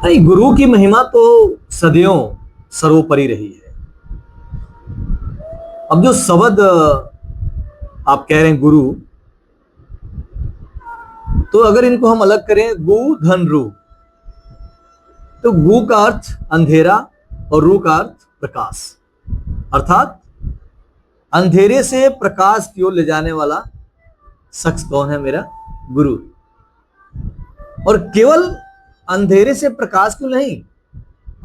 भाई गुरु की महिमा तो सदियों सर्वोपरि रही है। अब जो शब्द आप कह रहे हैं गुरु, तो अगर इनको हम अलग करें गु धन रू, तो गु का अर्थ अंधेरा और रू का अर्थ प्रकाश, अर्थात अंधेरे से प्रकाश की ओर ले जाने वाला शख्स कौन है? मेरा गुरु। और केवल अंधेरे से प्रकाश क्यों नहीं,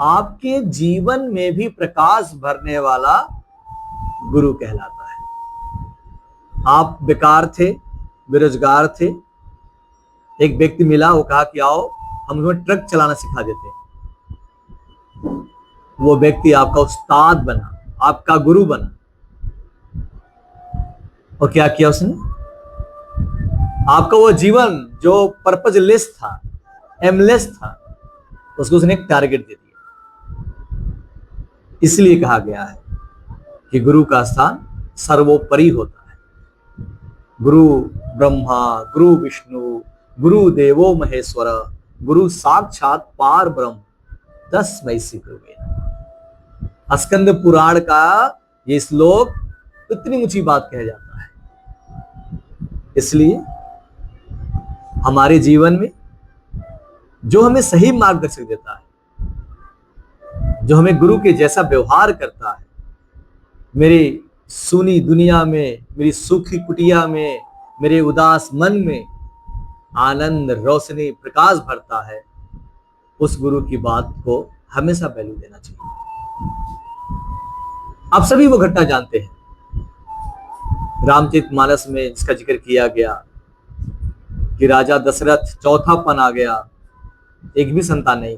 आपके जीवन में भी प्रकाश भरने वाला गुरु कहलाता है। आप बेकार थे, बेरोजगार थे, एक व्यक्ति मिला, वो कहा कि आओ हम तुम्हें ट्रक चलाना सिखा देते हैं। वो व्यक्ति आपका उस्ताद बना, आपका गुरु बना। और क्या किया उसने? आपका वो जीवन जो पर्पजलेस था, एमलेस था, उसको उसने एक टारगेट दे दिया। इसलिए कहा गया है कि गुरु का स्थान सर्वोपरि होता है। गुरु ब्रह्मा, गुरु विष्णु, गुरु देवो महेश्वर, गुरु साक्षात पार ब्रह्म, तस्मै श्री गुरुवे। स्कंद पुराण का ये श्लोक इतनी ऊंची बात कह जाता है। इसलिए हमारे जीवन में जो हमें सही मार्गदर्शक देता है, जो हमें गुरु के जैसा व्यवहार करता है, मेरी सुनी दुनिया में, मेरी सूखी कुटिया में, मेरे उदास मन में आनंद, रोशनी, प्रकाश भरता है, उस गुरु की बात को हमेशा वैल्यू देना चाहिए। आप सभी वो घटना जानते हैं, रामचरितमानस में इसका जिक्र किया गया कि राजा दशरथ चौथापन आ गया, एक भी संतान नहीं।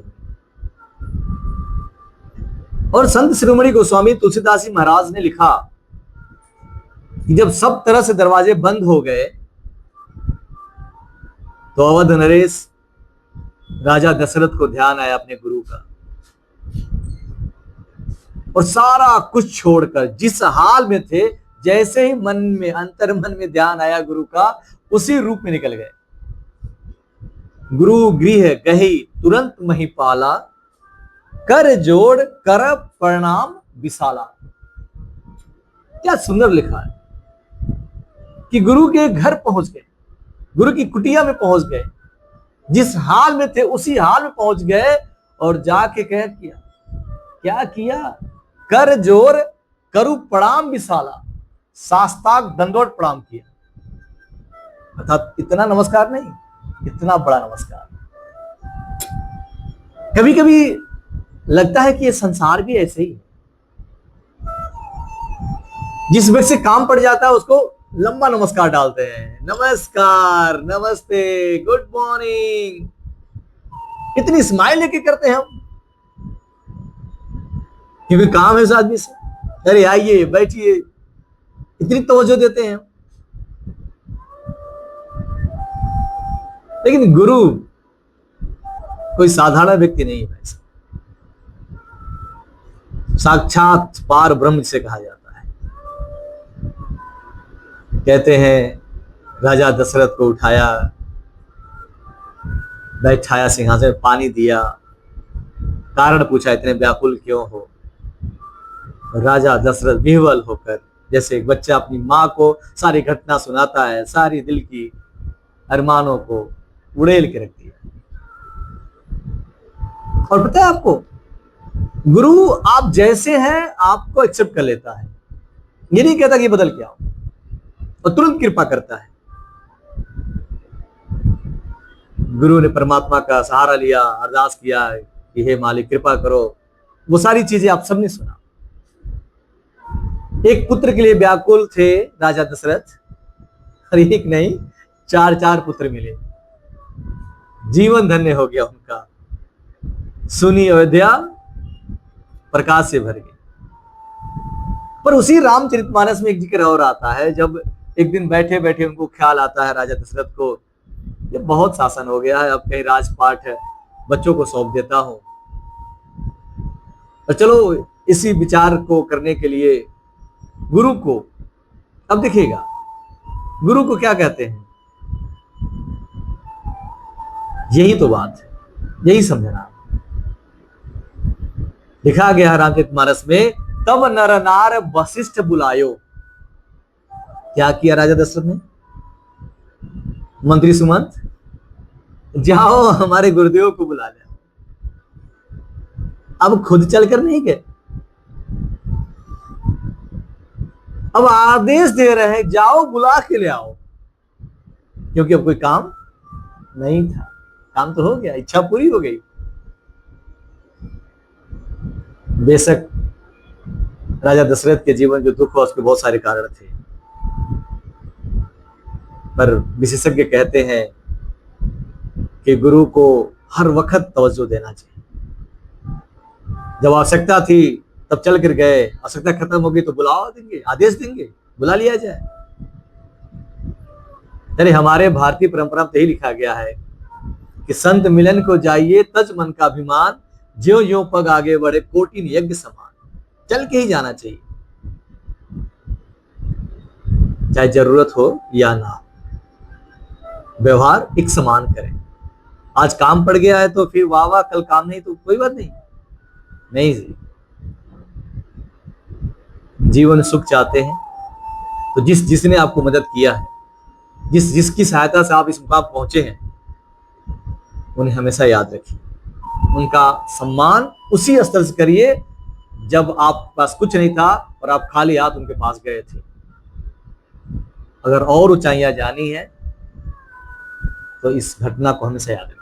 और संत शिरोमणि गोस्वामी तुलसीदास जी महाराज ने लिखा कि जब सब तरह से दरवाजे बंद हो गए तो अवध नरेश राजा दशरथ को ध्यान आया अपने गुरु का, और सारा कुछ छोड़कर जिस हाल में थे, जैसे ही मन में, अंतर मन में ध्यान आया गुरु का, उसी रूप में निकल गए। गुरु गृह गही तुरंत महिपाला, कर जोड़ कर प्रणाम विशाला। क्या सुंदर लिखा है कि गुरु के घर पहुंच गए, गुरु की कुटिया में पहुंच गए, जिस हाल में थे उसी हाल में पहुंच गए, और जाके कह किया, क्या किया? कर जोड़ करु प्रणाम विशाला, साष्टांग दंडवत प्रणाम किया। अर्थात इतना नमस्कार नहीं, इतना बड़ा नमस्कार। कभी कभी लगता है कि ये संसार भी ऐसे ही है। जिस व्यक्ति से काम पड़ जाता है उसको लंबा नमस्कार डालते हैं, नमस्कार, नमस्ते, गुड मॉर्निंग, इतनी स्माइल लेके करते हैं हम, क्योंकि काम है उस आदमी से। अरे आइए, बैठिए, इतनी तवज्जो देते हैं। लेकिन गुरु कोई साधारण व्यक्ति नहीं है, साक्षात पार ब्रह्म से कहा जाता है। कहते हैं राजा दशरथ को उठाया, बैठाया सिंहासन में, पानी दिया, कारण पूछा इतने व्याकुल क्यों हो। राजा दशरथ विह्वल होकर, जैसे एक बच्चा अपनी माँ को सारी घटना सुनाता है, सारी दिल की अरमानों को उड़ेल के रख दिया। और पता है आपको, गुरु आप जैसे हैं आपको एक्सेप्ट कर लेता है, ये नहीं कहता कि बदल के आओ, और तुरंत कृपा करता है। गुरु ने परमात्मा का सहारा लिया, अरदास किया कि हे मालिक कृपा करो, वो सारी चीजें आप सबने सुना। एक पुत्र के लिए व्याकुल थे राजा दशरथ, और एक नहीं, चार चार पुत्र मिले, जीवन धन्य हो गया उनका। सुनी अयोध्या प्रकाश से भर गई। पर उसी रामचरितमानस में एक जिक्र और आता है, जब एक दिन बैठे बैठे उनको ख्याल आता है राजा दशरथ को, ये बहुत शासन हो गया है, अब कहीं राजपाट है, बच्चों को सौंप देता हूं। तो चलो इसी विचार को करने के लिए गुरु को, अब देखिएगा गुरु को क्या कहते हैं, यही तो बात है, यही समझना। लिखा गया रामचरितमानस में, तब नर नार वशिष्ठ बुलायो। क्या किया राजा दशरथ ने? मंत्री सुमंत, जाओ हमारे गुरुदेव को बुला ले। अब खुद चलकर नहीं गए, अब आदेश दे रहे हैं जाओ बुला के ले आओ, क्योंकि अब कोई काम नहीं था। काम तो हो गया, इच्छा पूरी हो गई। बेशक राजा दशरथ के जीवन जो दुख हुआ उसके बहुत सारे कारण थे, पर विशेषज्ञ कहते हैं कि गुरु को हर वक्त तवज्जो देना चाहिए। जब आवश्यकता थी तब चल कर गए, आवश्यकता खत्म होगी तो बुलावा देंगे, आदेश देंगे, बुला लिया जाए। यानी हमारे भारतीय परंपरा में यही लिखा गया है कि संत मिलन को जाइए तज मन का अभिमान, ज्यों ज्यों पग आगे बढ़े कोटि यज्ञ समान। चल के ही जाना चाहिए, चाहे जरूरत हो या ना हो। व्यवहार एक समान करें। आज काम पड़ गया है तो फिर वाह वाह, कल काम नहीं तो कोई बात नहीं। नहीं जी, जीवन सुख चाहते हैं तो जिसने आपको मदद किया है, जिसकी सहायता से आप इस मुकाम पहुंचे हैं, उन्हें हमेशा याद रखिए। उनका सम्मान उसी स्तर से करिए जब आप पास कुछ नहीं था और आप खाली हाथ उनके पास गए थे। अगर और ऊंचाइयां जानी है तो इस घटना को हमेशा याद रखिए।